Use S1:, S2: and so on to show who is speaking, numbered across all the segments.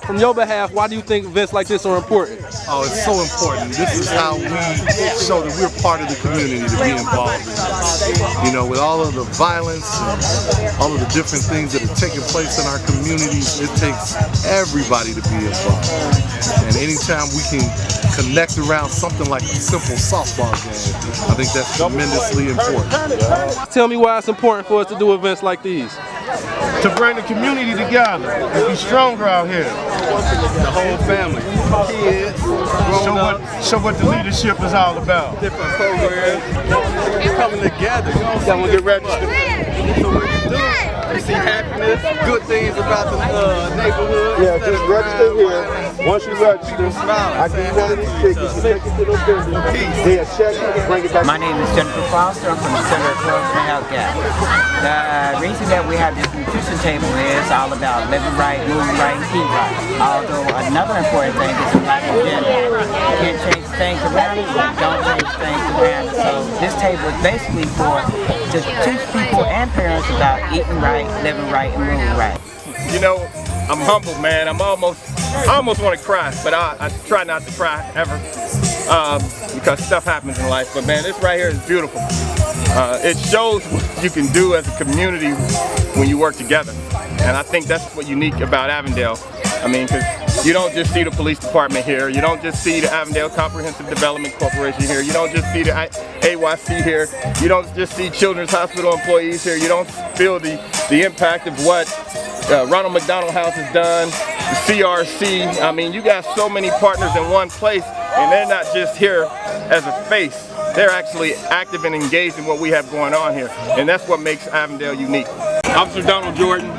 S1: From your behalf, why do you think events like this are important?
S2: Oh, it's so important. This is how we show that we're part of the community to be involved in this. You know, with all of the violence and all of the different things that are taking place in our communities, it takes everybody to be involved. And anytime we can connect around something like a simple softball game, I think that's tremendously important.
S1: Tell me why it's important for us to do events like these.
S3: To bring the community together and be stronger out here.
S1: The whole family, kids,
S3: Show what the leadership is all about.
S1: different programs, coming together.
S3: Someone get registered.
S1: So what you do, you see happiness, good things about the neighborhood.
S3: Yeah, just register here. Once you register, I give you one of these tickets. You take it to those buildings. They'll check it and bring it back.
S4: My name is Jennifer Foster. I'm from the Center of Growth and Health Gap. The reason that we have this nutrition table is all about living right, moving right, and eating right. Although another important thing is about agenda. You can't change things around it, but don't change things around it. So this table is basically for to teach people and parents about eating right, living right, and moving right.
S5: You know, I'm humbled, man. I almost want to cry, but I try not to cry ever because stuff happens in life. But man, this right here is beautiful. It shows what you can do as a community when you work together. And I think that's what's unique about Avondale. I mean, because you don't just see the police department here. You don't just see the Avondale Comprehensive Development Corporation here. You don't just see the AYC here. You don't just see Children's Hospital employees here. You don't feel the impact of what Ronald McDonald House has done, the CRC. I mean, you got so many partners in one place, and they're not just here as a face. They're actually active and engaged in what we have going on here, and that's what makes Avondale unique. Officer Donald Jordan,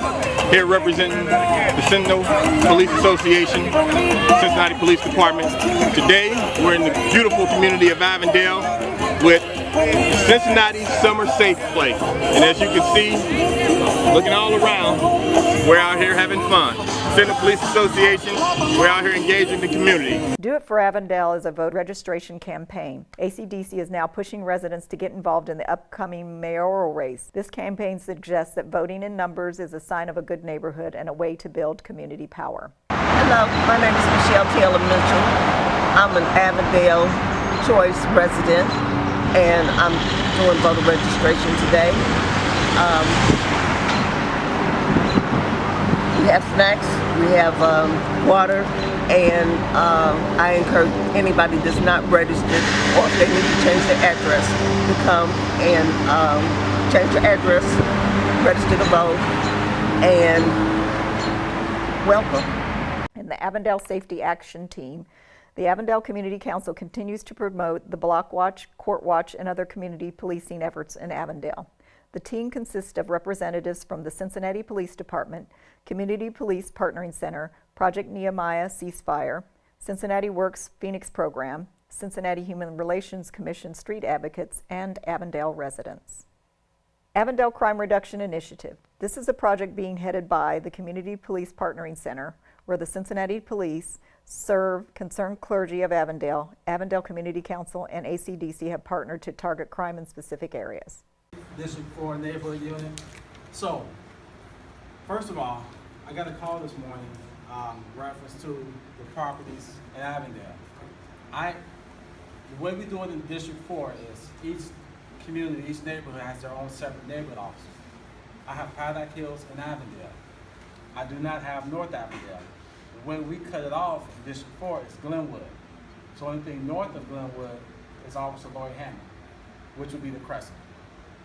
S5: here representing the Sentinel Police Association, Cincinnati Police Department. Today, we're in the beautiful community of Avondale with Cincinnati Summer Safe Play. And as you can see, looking all around, we're out here having fun. Sentinel Police Association, we're out here engaging the community.
S6: Do It for Avondale is a voter registration campaign. ACDC is now pushing residents to get involved in the upcoming mayoral race. This campaign suggests that voting in numbers is a sign of a good neighborhood and a way to build community power.
S7: Hello, my name is Michelle Taylor Mitchell. I'm an Avondale Choice resident, and I'm doing voter registration today. We have snacks, we have water, and I encourage anybody that's not registered or if they need to change their address to come and change their address, register to vote, and welcome.
S6: In the Avondale Safety Action Team, the Avondale Community Council continues to promote the Block Watch, Court Watch, and other community policing efforts in Avondale. The team consists of representatives from the Cincinnati Police Department, Community Police Partnering Center, Project Nehemiah Ceasefire, Cincinnati Works Phoenix Program, Cincinnati Human Relations Commission Street Advocates, and Avondale residents. Avondale Crime Reduction Initiative. This is a project being headed by the Community Police Partnering Center, where the Cincinnati Police serve concerned clergy of Avondale, Avondale Community Council, and ACDC have partnered to target crime in specific areas.
S8: District 4 neighborhood unit. So, first of all, I got a call this morning reference to the properties in Avondale. The way we do it in District 4 is each community, each neighborhood has their own separate neighborhood officer. I have Paddock Hills and Avondale. I do not have North Avondale. The way we cut it off in District 4 is Glenwood. So anything north of Glenwood is Officer Lloyd Hammond, which would be the Crescent.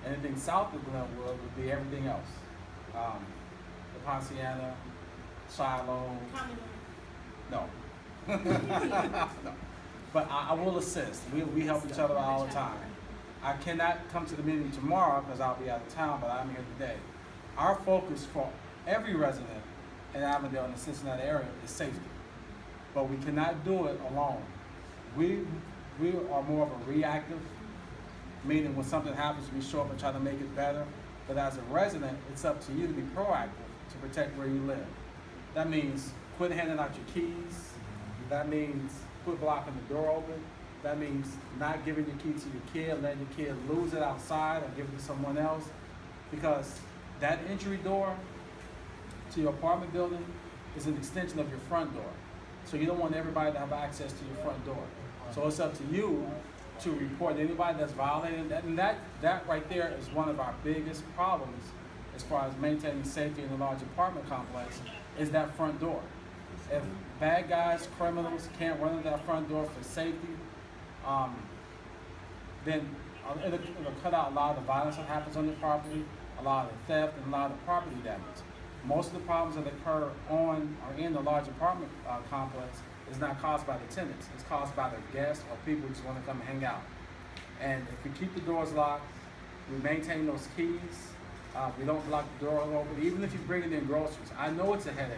S8: Anything south of Glenwood would be everything else. The Ponciana, Shiloh. No. No. But I will assist. We help each other out all the time. I cannot come to the meeting tomorrow because I'll be out of town, but I'm here today. Our focus for every resident in Avondale and the Cincinnati area is safety. But we cannot do it alone. We are more of a reactive, meaning when something happens, we show up and try to make it better. But as a resident, it's up to you to be proactive to protect where you live. That means quit handing out your keys. That means quit blocking the door open. That means not giving your key to your kid, letting your kid lose it outside or give it to someone else. Because that entry door to your apartment building is an extension of your front door. So you don't want everybody to have access to your front door. So it's up to you to report anybody that's violating that. And that right there is one of our biggest problems as far as maintaining safety in a large apartment complex, is that front door. If bad guys, criminals can't run into that front door for safety, then it'll cut out a lot of the violence that happens on your property, a lot of the theft, and a lot of the property damage. Most of the problems that occur on or in the large apartment complex is not caused by the tenants. It's caused by the guests or people who just want to come hang out. And if we keep the doors locked, we maintain those keys, we don't lock the door open, even if you're bringing in groceries. I know it's a headache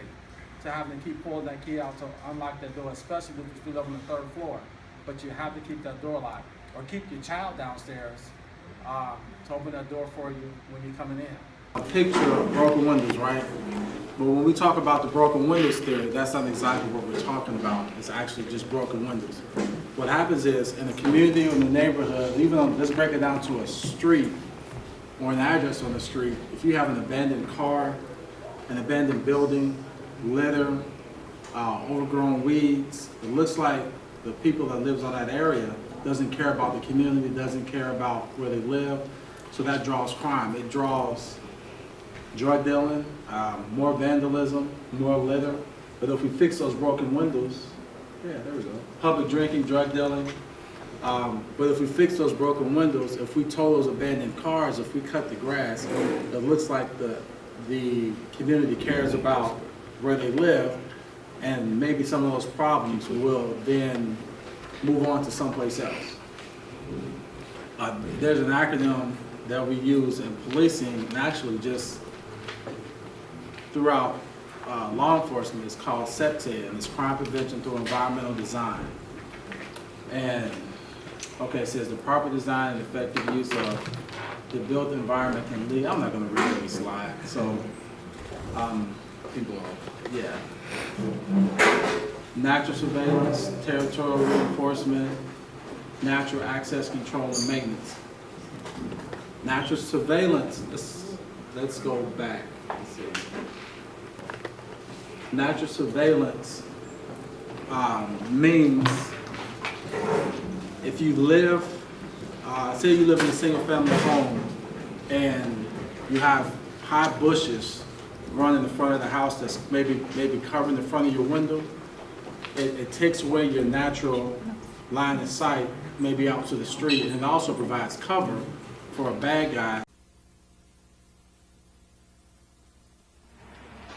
S8: to having to keep pulling that key out to unlock that door, especially if you live on the 3rd floor. But you have to keep that door locked. Or keep your child downstairs to open that door for you when you're coming in. A picture of broken windows, right? But when we talk about the broken windows theory, that's not exactly what we're talking about. It's actually just broken windows. What happens is, in a community or in a neighborhood, even though, let's break it down to a street or an address on the street, if you have an abandoned car, an abandoned building, litter, overgrown weeds, it looks like the people that lives on that area doesn't care about the community, doesn't care about where they live, so that draws crime. It draws drug dealing, more vandalism, more litter. But if we fix those broken windows, yeah, there we go. Public drinking, drug dealing. But if we fix those broken windows, if we tow those abandoned cars, if we cut the grass, it looks like the community cares about where they live, and maybe some of those problems will then move on to someplace else. There's an acronym that we use in policing, and actually just throughout law enforcement. It's called CEPTED, and it's Crime Prevention Through Environmental Design. And okay, it says the proper design and effective use of the built environment can lead. I'm not going to read every slide, so people, yeah. Natural surveillance, territorial reinforcement, natural access control and maintenance. Natural surveillance, let's go back. Let's see. Natural surveillance means if you live, say you live in a single family home and you have high bushes growing in the front of the house that's maybe covering the front of your window, it takes away your natural line of sight, maybe out to the street, and it also provides cover for a bad guy.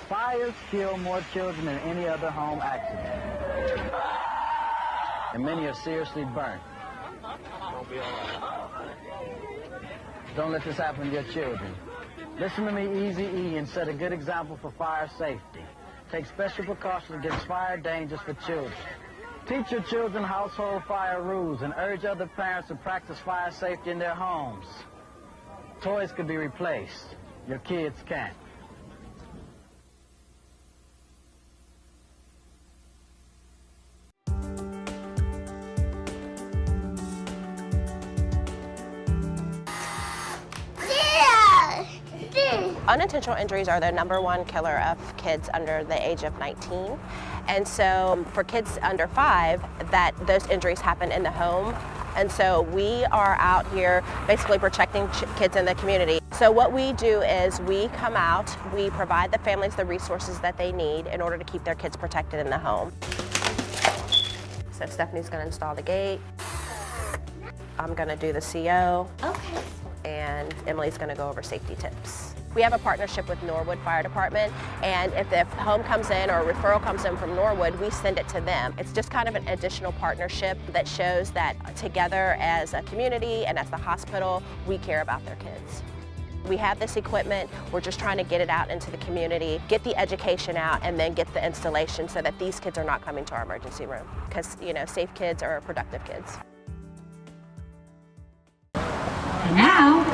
S9: Fires kill more children than any other home accident, and many are seriously burnt. Don't let this happen to your children. Listen to me, Easy E, and set a good example for fire safety. Take special precautions against fire dangers for children. Teach your children household fire rules and urge other parents to practice fire safety in their homes. Toys can be replaced. Your kids can't.
S10: Unintentional injuries are the #1 killer of kids under the age of 19. And so for kids under 5, those injuries happen in the home. And so we are out here basically protecting kids in the community. So what we do is we come out, we provide the families the resources that they need in order to keep their kids protected in the home. So Stephanie's gonna install the gate. I'm gonna do the CO. Okay. And Emily's gonna go over safety tips. We have a partnership with Norwood Fire Department, and if the home comes in or a referral comes in from Norwood, we send it to them. It's just kind of an additional partnership that shows that together as a community and as the hospital, we care about their kids. We have this equipment, we're just trying to get it out into the community, get the education out, and then get the installation so that these kids are not coming to our emergency room. Because, you know, safe kids are productive kids.
S11: And now,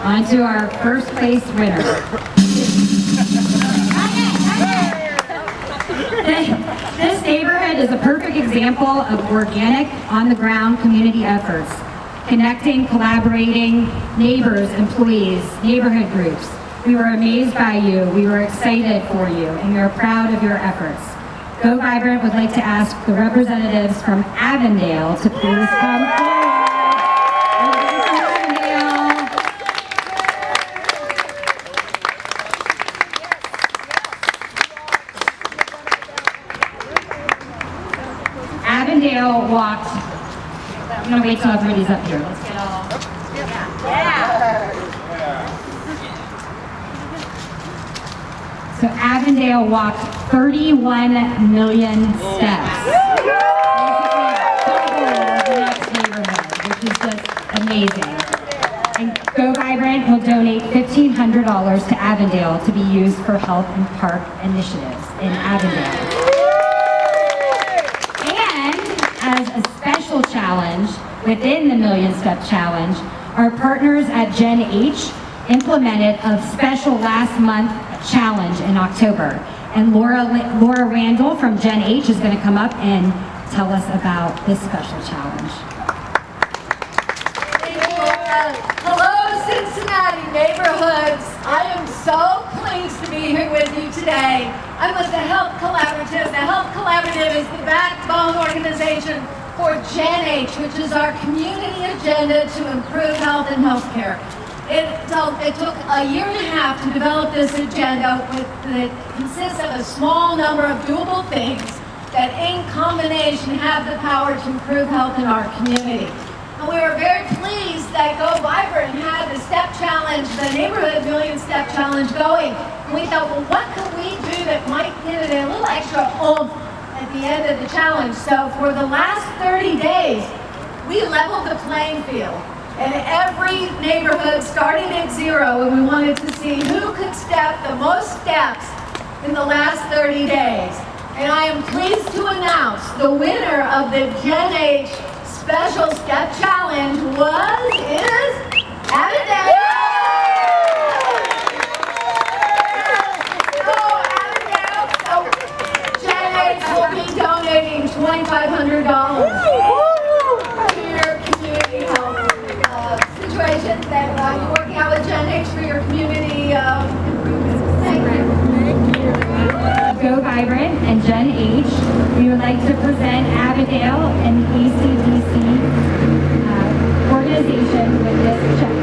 S11: on to our first place winner. This neighborhood is a perfect example of organic, on-the-ground community efforts, connecting, collaborating, neighbors, employees, neighborhood groups. We were amazed by you, we were excited for you, and we are proud of your efforts. Go Vibrant would like to ask the representatives from Avondale to please come forward. Avondale walked, I'm going to wait till everybody's up here. Let's get all, So Avondale walked 31 million steps. Basically double the next neighborhood, which is just amazing. And Go Vibrant will donate $1,500 to Avondale to be used for health and park initiatives in Avondale. As a special challenge within the Million Step Challenge, our partners at Gen H implemented a special last month challenge in October. And Laura Randall from Gen H is going to come up and tell us about this special challenge.
S12: Thank you, Laura. Hello, Cincinnati neighborhoods. I am so pleased to be here with you today. I'm with the Health Collaborative. The Health Collaborative is the backbone organization for Gen H, which is our community agenda to improve health and healthcare. It took a year and a half to develop this agenda that consists of a small number of doable things that in combination have the power to improve health in our community. And we were very pleased that Go Vibrant had the Step Challenge, the Neighborhood Million Step Challenge going. And we thought, well, what could we do that might give it a little extra oomph at the end of the challenge? So for the last 30 days, we leveled the playing field. And every neighborhood started at zero, and we wanted to see who could step the most steps in the last 30 days. And I am pleased to announce the winner of the Gen H Special Step Challenge is Avondale. So Gen H will be donating $2,500 to your community health situations that you're working out with Gen H for your community improvements. Thank you.
S11: Go Vibrant and Gen H, we would like to present Avondale and the ACDC organization with this check.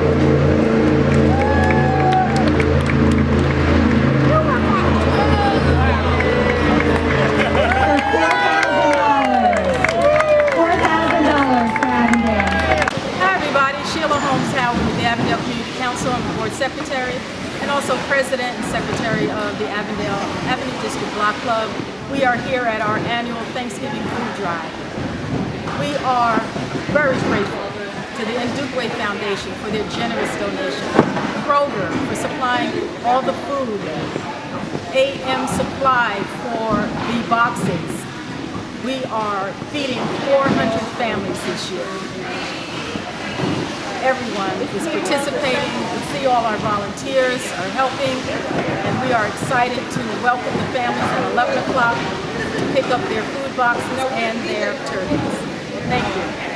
S11: $4,000 for Avondale.
S13: Hi everybody, Sheila Holmes Howard with the Avondale Community Council. I'm the board secretary and also president and secretary of the Avondale Avenue District Block Club. We are here at our annual Thanksgiving food drive. We are very grateful to the Ndukwe Foundation for their generous donation, Kroger for supplying all the food, AM Supply for the boxes. We are feeding 400 families this year. Everyone is participating. We see all our volunteers are helping, and we are excited to welcome the families at 11 o'clock to pick up their food boxes and their turkeys. Thank you.